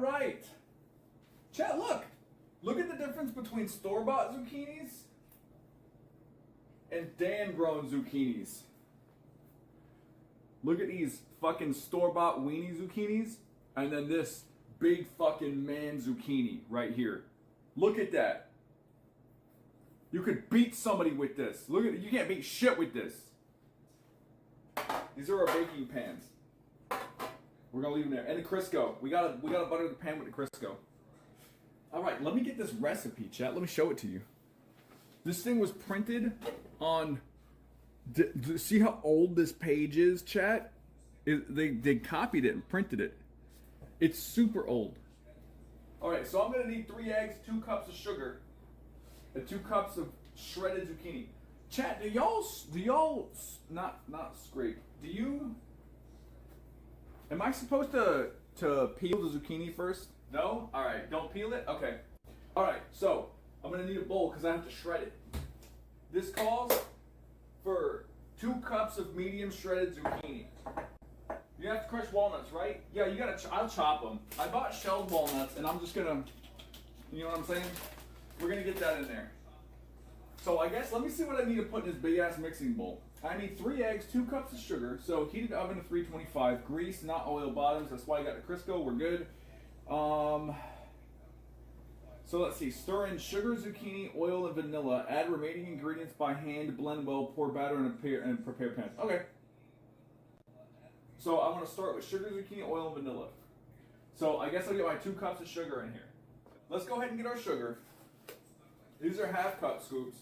right. Chat, look. Look at the difference between store-bought zucchinis and Dan-grown zucchinis. Look at these fucking store-bought weenie zucchinis, and then this big fucking man zucchini right here. Look at that. You could beat somebody with this. Look at, you can't beat shit with this. These are our baking pans. We're gonna leave them there. And the Crisco. We gotta butter the pan with the Crisco. All right, let me get this recipe, chat. Let me show it to you. This thing was printed on. See how old this page is, chat? They copied it and printed it. It's super old. All right, so I'm gonna need 3 eggs, 2 cups of sugar, and 2 cups of shredded zucchini. Chat, do y'all not scrape? Do you? Am I supposed to peel the zucchini first? No? All right, don't peel it? Okay. All right, so I'm gonna need a bowl because I have to shred it. This calls for 2 cups of medium shredded zucchini. You have to crush walnuts, right? Yeah, you gotta, I'll chop them. I bought shelled walnuts and I'm just gonna, you know what I'm saying? We're gonna get that in there. So I guess, let me see what I need to put in this big ass mixing bowl. I need 3 eggs, 2 cups of sugar, so heated oven to 325, grease, not oil bottoms, that's why I got the Crisco, we're good. So let's see, stir in sugar, zucchini, oil, and vanilla, add remaining ingredients by hand, blend well, pour batter and prepare pans. Okay. So I'm gonna start with sugar, zucchini, oil, and vanilla. So I guess I'll get my 2 cups of sugar in here. Let's go ahead and get our sugar. These are 1/2 cup scoops.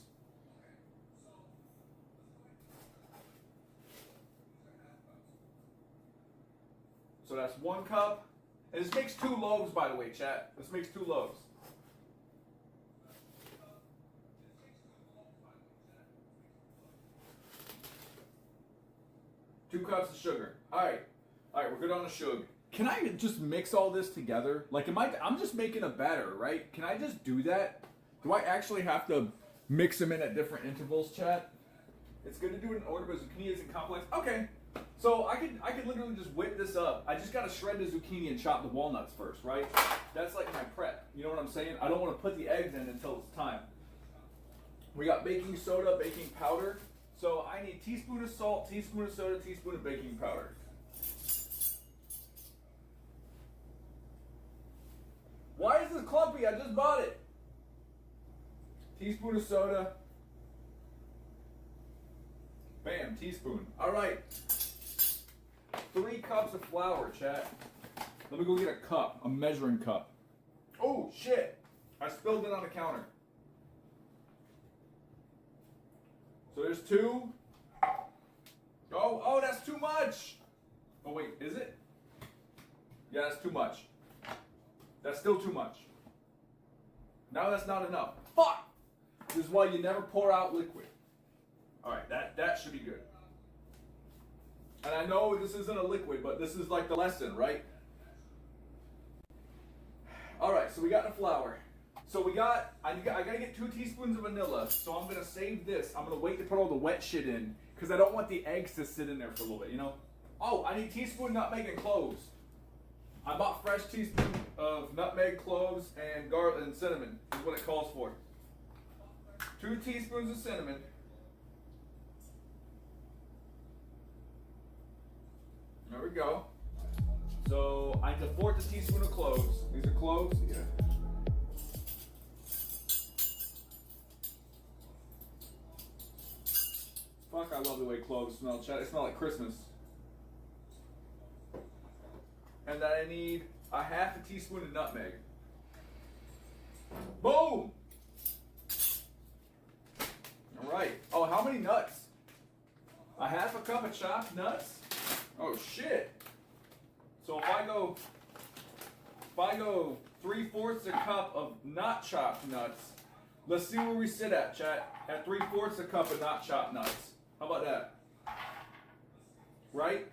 So that's 1 cup. And this makes 2 loaves, by the way, chat. This makes 2 loaves. 2 cups of sugar. All right, we're good on the sugar. Can I just mix all this together? Like, I'm just making a batter, right? Can I just do that? Do I actually have to mix them in at different intervals, chat? It's good to do it in order, but zucchini isn't complex. Okay, so I could literally just whip this up. I just gotta shred the zucchini and chop the walnuts first, right? That's like my prep. You know what I'm saying? I don't want to put the eggs in until it's time. We got baking soda, baking powder. So I need teaspoon of salt, teaspoon of soda, teaspoon of baking powder. Why is this clumpy? I just bought it. Teaspoon of soda. Bam, teaspoon. All right. 3 cups of flour, chat. Let me go get a cup, a measuring cup. Oh, shit. I spilled it on the counter. So there's 2. Oh, that's too much. Oh, wait, is it? Yeah, that's too much. That's still too much. Now that's not enough. Fuck! This is why you never pour out liquid. All right, that should be good. And I know this isn't a liquid, but this is like the lesson, right? All right, so we got the flour. So I gotta get 2 teaspoons of vanilla. So I'm gonna save this. I'm gonna wait to put all the wet shit in because I don't want the eggs to sit in there for a little bit, you know? Oh, I need teaspoon nutmeg and cloves. I bought fresh teaspoon of nutmeg, cloves, and garlic and cinnamon is what it calls for. 2 teaspoons of cinnamon. There we go. So I need 1/4 teaspoon of cloves. These are cloves? Yeah. Fuck, I love the way cloves smell, chat. They smell like Christmas. And then I need 1/2 teaspoon of nutmeg. Boom! All right. Oh, how many nuts? 1/2 cup of chopped nuts? Oh shit. So if I go 3/4 a cup of not chopped nuts, let's see where we sit at, chat. At 3/4 a cup of not chopped nuts. How about that? Right?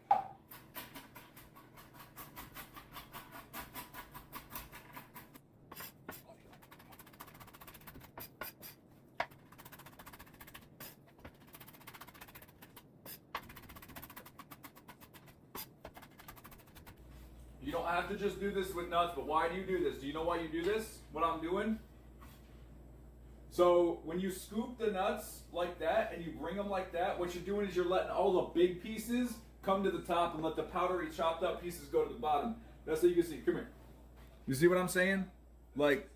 You don't have to just do this with nuts, but why do you do this? Do you know why you do this? What I'm doing? So when you scoop the nuts like that and you bring them like that, what you're doing is you're letting all the big pieces come to the top and let the powdery chopped up pieces go to the bottom. That's what you can see. Come here. You see what I'm saying? Like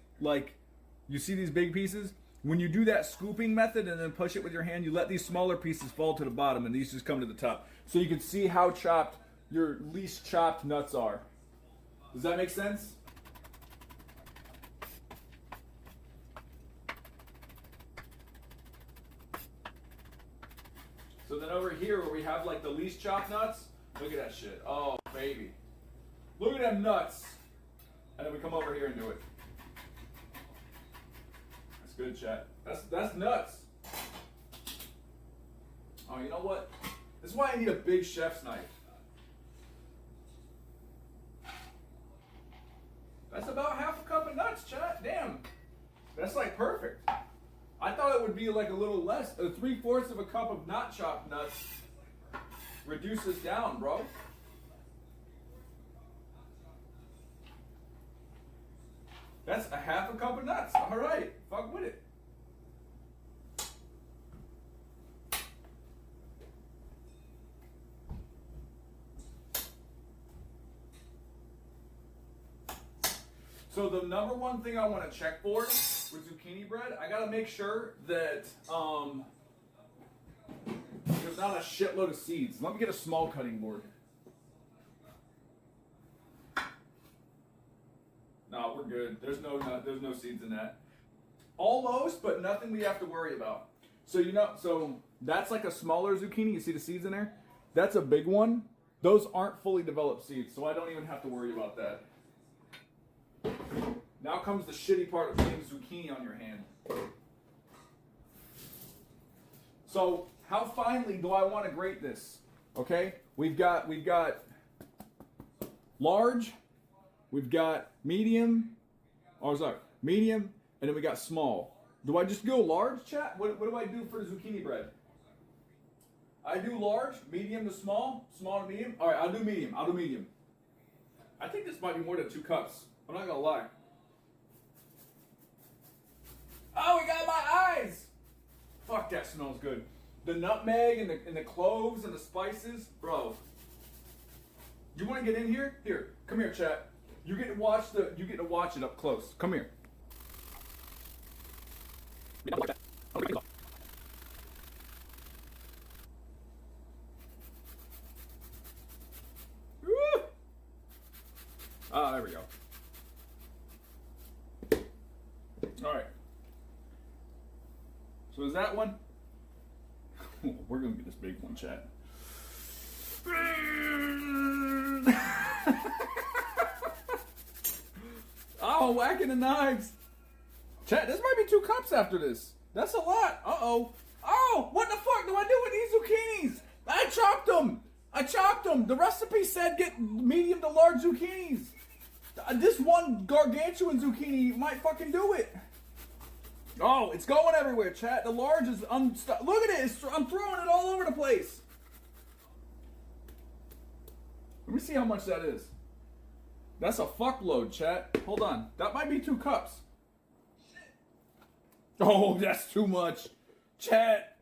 you see these big pieces? When you do that scooping method and then push it with your hand, you let these smaller pieces fall to the bottom and these just come to the top. So you can see how chopped your least chopped nuts are. Does that make sense? So then over here where we have like the least chopped nuts, look at that shit. Oh, baby. Look at them nuts. And then we come over here and do it. That's good, chat. That's nuts. Oh, you know what? This is why I need a big chef's knife. That's about half a cup of nuts, chat. Damn. That's like perfect. I thought it would be like a little less. 3/4 of a cup of not chopped nuts reduces down, bro. That's a half a cup of nuts. All right. Fuck with it. So the number one thing I want to check for with zucchini bread, I gotta make sure that there's not a shitload of seeds. Let me get a small cutting board. No, we're good. There's no seeds in that. Almost, but nothing we have to worry about. So that's like a smaller zucchini. You see the seeds in there? That's a big one. Those aren't fully developed seeds, so I don't even have to worry about that. Now comes the shitty part of getting zucchini on your hand. So how finely do I want to grate this? Okay, we've got large, we've got medium, medium, and then we got small. Do I just go large, chat? What do I do for zucchini bread? I do large, medium to small, small to medium. All right, I'll do medium. I think this might be more than 2 cups. I'm not gonna lie. Oh, we got my eyes! Fuck, that smells good. The nutmeg and the cloves and the spices, bro. You want to get in here? Here, come here, chat. You get to watch it up close. Come here. Woo! Ah, there we go. All right. So is that one? We're gonna get this big one, chat. Oh, whacking the knives. Chat, this might be 2 cups after this. That's a lot. Uh-oh. Oh, what the fuck do I do with these zucchinis? I chopped them. The recipe said get medium to large zucchinis. This one gargantuan zucchini might fucking do it. Oh, it's going everywhere, chat. The large is unstuck. Look at it. I'm throwing it all over the place. Let me see how much that is. That's a fuckload, chat. Hold on. That might be 2 cups. Oh, that's too much. Chat,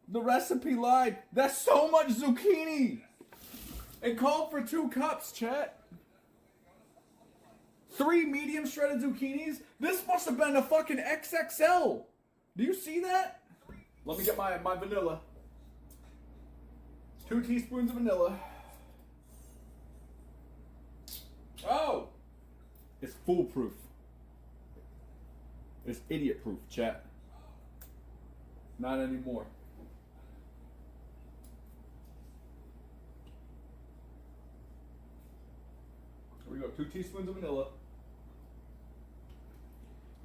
the recipe lied. That's so much zucchini. It called for 2 cups, chat. 3 medium shredded zucchinis? This must have been a fucking XXL. Do you see that? Let me get my vanilla. 2 teaspoons of vanilla. Oh! It's foolproof. It's idiot proof, chat. Not anymore. Here we go. 2 teaspoons of vanilla.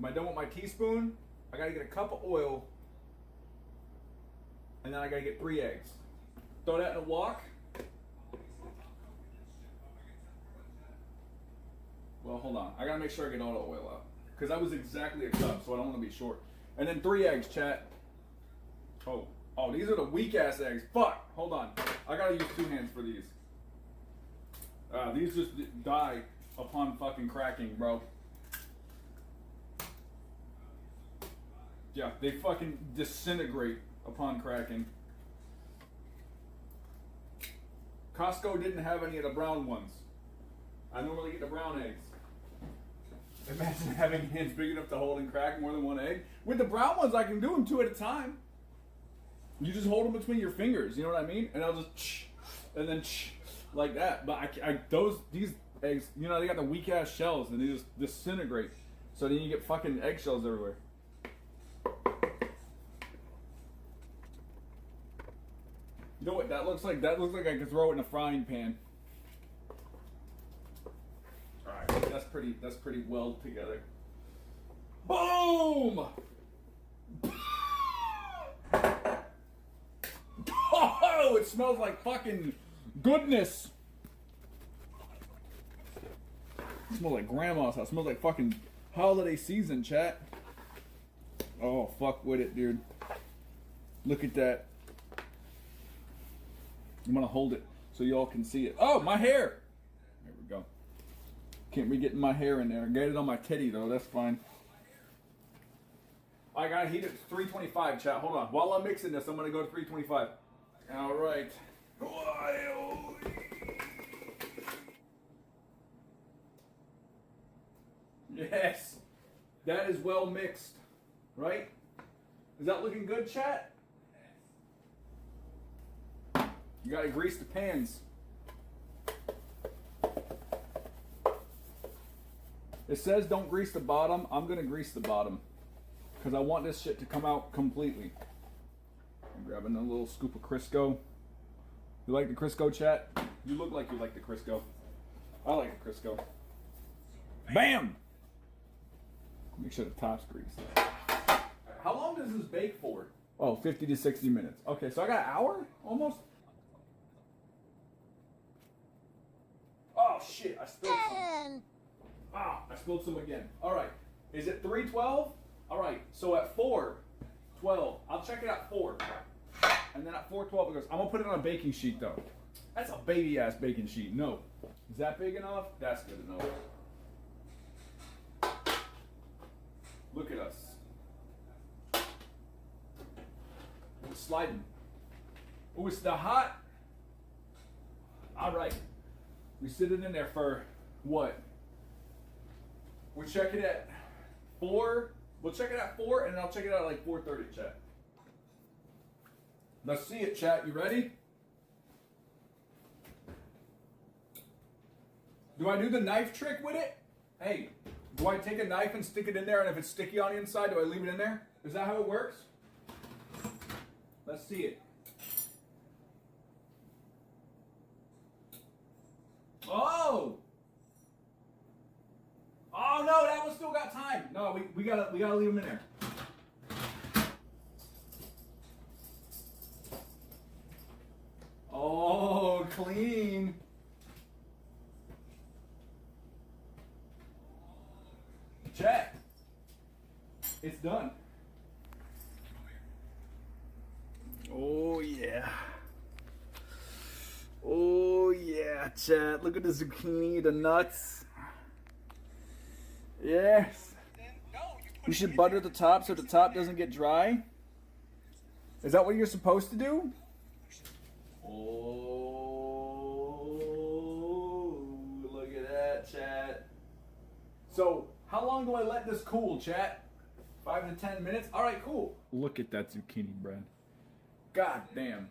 Am I done with my teaspoon? I gotta get a cup of oil. And then I gotta get 3 eggs. Throw that in a wok. Well, hold on. I gotta make sure I get all the oil out. Because that was exactly a cup, so I don't want to be short. And then 3 eggs, chat. Oh, these are the weak ass eggs. Fuck. Hold on. I gotta use 2 hands for these. These just die upon fucking cracking, bro. Yeah, they fucking disintegrate upon cracking. Costco didn't have any of the brown ones. I normally get the brown eggs. Imagine having hands big enough to hold and crack more than one egg. With the brown ones, I can do them 2 at a time. You just hold them between your fingers, you know what I mean? And I'll just and then like that. But these eggs, you know, they got the weak ass shells and they just disintegrate. So then you get fucking eggshells everywhere. You know what that looks like? That looks like I could throw it in a frying pan. Alright, that's pretty well together. Boom! Oh, it smells like fucking goodness. It smells like grandma's house. It smells like fucking holiday season, chat. Oh, fuck with it, dude. Look at that. I'm gonna hold it so y'all can see it. Oh, my hair! There we go. Can't be getting my hair in there. Get it on my titty though, that's fine. I gotta heat it to 325, chat. Hold on. While I'm mixing this, I'm gonna go to 325. Alright. Yes. That is well mixed. Right? Is that looking good, chat? You gotta grease the pans. It says don't grease the bottom. I'm gonna grease the bottom because I want this shit to come out completely. I'm grabbing a little scoop of Crisco. You like the Crisco, chat? You look like you like the Crisco. I like the Crisco. Bam! Make sure the top's greased. How long does this bake for? Oh, 50 to 60 minutes. Okay, so I got an hour almost. Oh shit, I spilled some. Ah, I spilled some again. All right, is it 3:12? All right, so at 4:12, I'll check it at 4. And then at 4:12 it goes, I'm gonna put it on a baking sheet though. That's a baby ass baking sheet. No. Is that big enough? That's good enough. Look at us. It's sliding. Oh, it's the hot. All right. We sit it in there for what? We check it at 4. We'll check it at 4 and I'll check it out at like 4:30, chat. Let's see it, chat. You ready? Do I do the knife trick with it? Hey, do I take a knife and stick it in there and if it's sticky on the inside, do I leave it in there? Is that how it works? Let's see it. Oh! Oh no, that one still got time. No, we gotta leave them in there. Oh, clean. Check. It's done. Oh yeah. Oh yeah, chat. Look at the zucchini, the nuts. Yes. You should butter the top so the top doesn't get dry. Is that what you're supposed to do? Oh, look at that, chat. So, how long do I let this cool, chat? 5 to 10 minutes? All right, cool. Look at that zucchini bread. God damn.